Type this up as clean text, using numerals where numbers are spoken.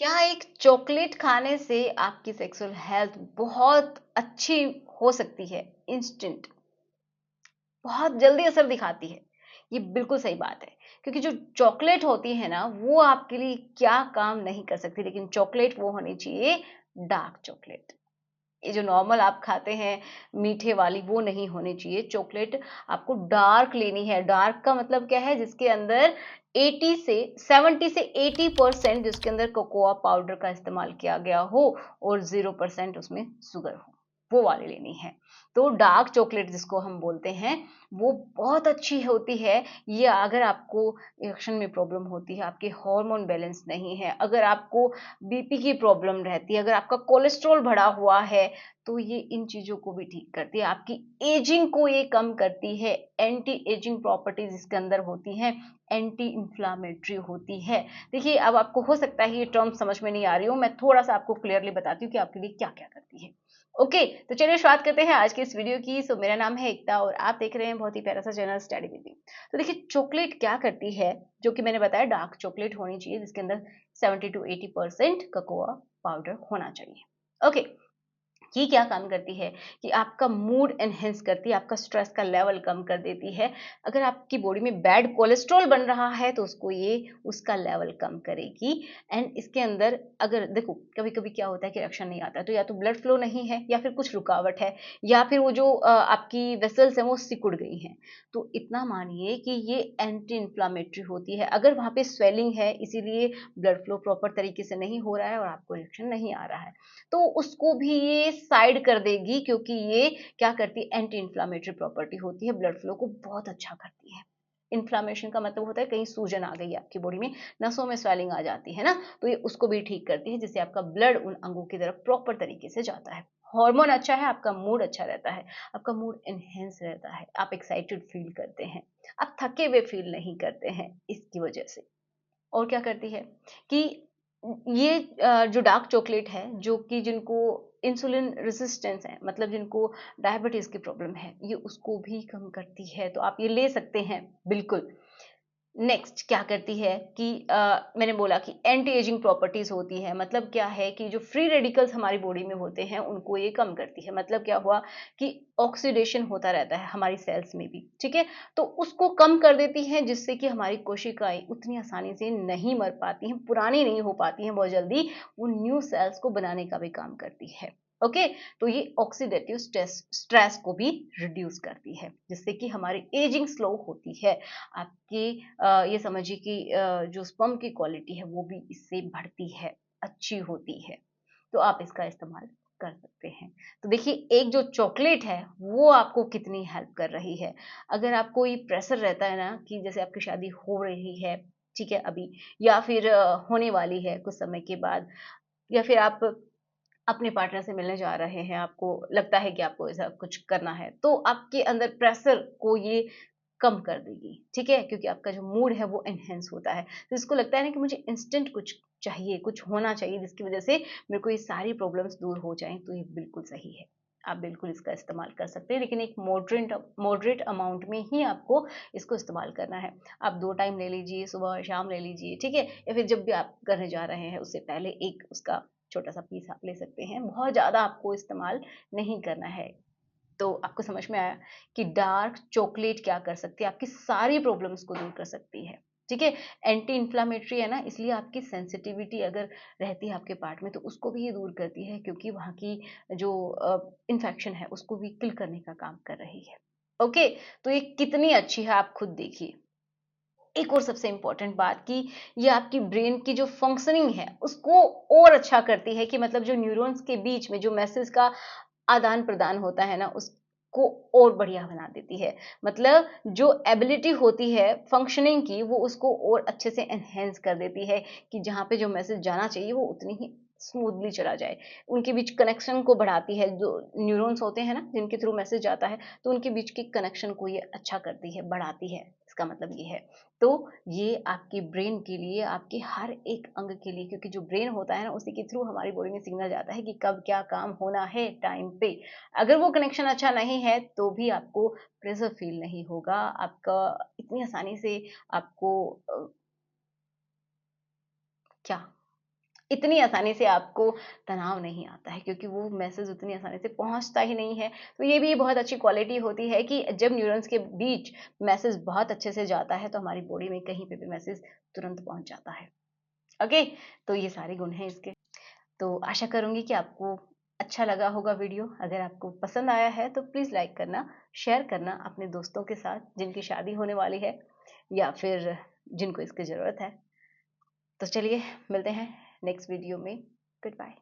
क्या एक चॉकलेट खाने से आपकी सेक्सुअल हेल्थ बहुत अच्छी हो सकती है? इंस्टेंट, बहुत जल्दी असर दिखाती है। ये बिल्कुल सही बात है, क्योंकि जो चॉकलेट होती है ना, वो आपके लिए क्या काम नहीं कर सकती, लेकिन चॉकलेट वो होनी चाहिए डार्क चॉकलेट। ये जो नॉर्मल आप खाते हैं मीठे वाली, वो नहीं होनी चाहिए। चॉकलेट आपको डार्क लेनी है। डार्क का मतलब क्या है? जिसके अंदर 80 से 70 से 80% जिसके अंदर कोकोआ पाउडर का इस्तेमाल किया गया हो और 0% उसमें शुगर हो, वो वाली लेनी है। तो डार्क चॉकलेट जिसको हम बोलते हैं, वो बहुत अच्छी होती है। ये अगर आपको इरेक्शन में प्रॉब्लम होती है, आपके हार्मोन बैलेंस नहीं है, अगर आपको बीपी की प्रॉब्लम रहती है, अगर आपका कोलेस्ट्रॉल बढ़ा हुआ है, तो ये इन चीज़ों को भी ठीक करती है। आपकी एजिंग को ये कम करती है। एंटी एजिंग प्रॉपर्टीज़ इसके अंदर होती हैं, एंटी इन्फ्लेमेटरी होती है। देखिए, अब आपको हो सकता है ये टर्म समझ में नहीं आ रही हो, मैं थोड़ा-सा आपको क्लियरली बताती हूँ कि आपके लिए क्या-क्या करती है। ओके, तो चलिए शुरुआत करते हैं आज की इस वीडियो की। सो मेरा नाम है एकता और आप देख रहे हैं बहुत ही प्यारा-सा चैनल स्टडी विद मी। तो देखिए, चॉकलेट क्या करती है, जो कि मैंने बताया डार्क चॉकलेट होनी चाहिए, जिसके अंदर 70 टू 80% कोकोआ पाउडर होना चाहिए। ओके, ये क्या काम करती है कि आपका मूड एनहेंस करती है, आपका स्ट्रेस का लेवल कम कर देती है। अगर आपकी बॉडी में बैड कोलेस्ट्रॉल बन रहा है, तो उसको ये उसका लेवल कम करेगी। एंड इसके अंदर अगर देखो, कभी-कभी क्या होता है कि रिएक्शन नहीं आता है, तो या तो ब्लड फ्लो नहीं है, या फिर कुछ रुकावट है, या फिर वो जो आपकी वेसल्स हैं वो सिकुड़ गई हैं। तो इतना मानिए कि ये एंटी इन्फ्लेमेटरी होती है। अगर वहाँ पे स्वेलिंग है, इसीलिए ब्लड फ्लो प्रॉपर तरीके से नहीं हो रहा है और आपको रिएक्शन नहीं आ रहा है, तो उसको भी ये साइड कर देगी, क्योंकि ये क्या करती है, एंटी इन्फ्लेमेटरी प्रॉपर्टी होती है, ब्लड फ्लो को बहुत अच्छा करती है। इन्फ्लेमेशन का मतलब होता है कहीं सूजन आ गई है आपकी बॉडी में, नसों में स्वेलिंग आ जाती है ना, तो ये उसको भी ठीक करती है, जिससे आपका ब्लड उन अंगों की तरफ प्रॉपर तरीके से जाता है। हार्मोन अच्छा है, आपका मूड अच्छा रहता है, आपका मूड एनहेंस रहता है, आप एक्साइटेड फील करते हैं, आप थके हुए फील नहीं करते हैं इसकी वजह से। और क्या करती है कि ये जो डार्क चॉकलेट है, जो कि जिनको इंसुलिन रेजिस्टेंस है, मतलब जिनको डायबिटीज की प्रॉब्लम है, ये उसको भी कम करती है, तो आप ये ले सकते हैं बिल्कुल। नेक्स्ट क्या करती है कि मैंने बोला कि एंटी एजिंग प्रॉपर्टीज होती है। मतलब क्या है कि जो फ्री रेडिकल्स हमारी बॉडी में होते हैं, उनको ये कम करती है। मतलब क्या हुआ कि ऑक्सीडेशन होता रहता है हमारी सेल्स में भी, ठीक है, तो उसको कम कर देती है, जिससे कि हमारी कोशिकाएं उतनी आसानी से नहीं मर पाती हैं, पुरानी नहीं हो पाती हैं बहुत जल्दी, वो न्यू सेल्स को बनाने का भी काम करती है। ओके, तो ये ऑक्सीडेटिव स्ट्रेस को भी रिड्यूस करती है, जिससे कि हमारी एजिंग स्लो होती है। आपकी ये समझिए कि जो स्पर्म की क्वालिटी है, वो भी इससे बढ़ती है, अच्छी होती है। तो आप इसका इस्तेमाल कर सकते हैं। तो देखिए, एक जो चॉकलेट है, वो आपको कितनी हेल्प कर रही है। अगर आपको ये प्रेशर रहता है ना कि जैसे आपकी शादी हो रही है, ठीक है, अभी, या फिर होने वाली है कुछ समय के बाद, या फिर आप अपने पार्टनर से मिलने जा रहे हैं, आपको लगता है कि आपको ऐसा कुछ करना है, तो आपके अंदर प्रेशर को ये कम कर देगी, ठीक है? क्योंकि आपका जो मूड है वो एनहांस होता है। तो इसको लगता है ना कि मुझे इंस्टेंट कुछ चाहिए, कुछ होना चाहिए, जिसकी वज़ह से मेरे को ये सारी प्रॉब्लम्स दूर हो जाएँ, तो ये बिल्कुल सही है। आप बिल्कुल इसका इस्तेमाल कर सकते हैं, लेकिन एक मॉडरेट अमाउंट में ही आपको इसको इस्तेमाल करना है। आप 2 टाइम ले लीजिए, सुबह और शाम ले लीजिए, ठीक है? या फिर जब भी आप करने जा रहे हैं, उससे पहले एक उसका छोटा-सा पीस आप ले सकते हैं। बहुत ज़्यादा आपको इस्तेमाल नहीं करना है। तो आपको समझ में आया कि डार्क चॉकलेट क्या कर सकती है, आपकी सारी प्रॉब्लम्स को दूर कर सकती है, ठीक है। एंटी इन्फ्लामेटरी है ना, इसलिए आपकी सेंसिटिविटी अगर रहती है आपके पार्ट में, तो उसको भी ये दूर करती है, क्योंकि वहाँ की जो इन्फेक्शन है उसको भी किल करने का काम कर रही है। ओके, तो ये कितनी अच्छी है आप खुद देखिए। एक और सबसे इम्पोर्टेंट बात कि ये आपकी ब्रेन की जो फंक्शनिंग है उसको और अच्छा करती है, कि मतलब जो न्यूरॉन्स के बीच में जो मैसेज का आदान-प्रदान होता है ना, उसको और बढ़िया बना देती है। मतलब जो एबिलिटी होती है फंक्शनिंग की, वो उसको और अच्छे से एनहांस कर देती है, कि जहाँ पे जो मैसेज जाना चाहिए वो उतनी ही स्मूथली चला जाए। उनके बीच कनेक्शन को बढ़ाती है, जो न्यूरॉन्स होते हैं ना जिनके थ्रू मैसेज जाता है, तो उनके बीच के कनेक्शन को ये अच्छा करती है, बढ़ाती है। इसका मतलब ये है। तो ये आपके ब्रेन के लिए, आपके हर एक अंग के लिए, क्योंकि जो ब्रेन होता है ना, उसी के थ्रू हमारी बॉडी में सिग्नल जाता है कि कब क्या काम होना है टाइम पे। अगर वो कनेक्शन अच्छा नहीं है, तो भी आपको प्रेशर फील नहीं होगा, आपका इतनी आसानी से आपको क्या इतनी आसानी से आपको तनाव नहीं आता है, क्योंकि वो मैसेज उतनी आसानी से पहुंचता ही नहीं है। तो ये भी बहुत अच्छी क्वालिटी होती है कि जब न्यूरॉन्स के बीच मैसेज बहुत अच्छे से जाता है तो हमारी बॉडी में कहीं पे भी मैसेज तुरंत पहुंच जाता है। ओके, तो ये सारे गुण हैं इसके। तो आशा करूंगी कि आपको अच्छा लगा होगा वीडियो। अगर आपको पसंद आया है तो प्लीज़ लाइक करना, शेयर करना अपने दोस्तों के साथ जिनकी शादी होने वाली है या फिर जिनको इसकी ज़रूरत है। तो चलिए मिलते हैं नेक्स्ट वीडियो में। Good bye.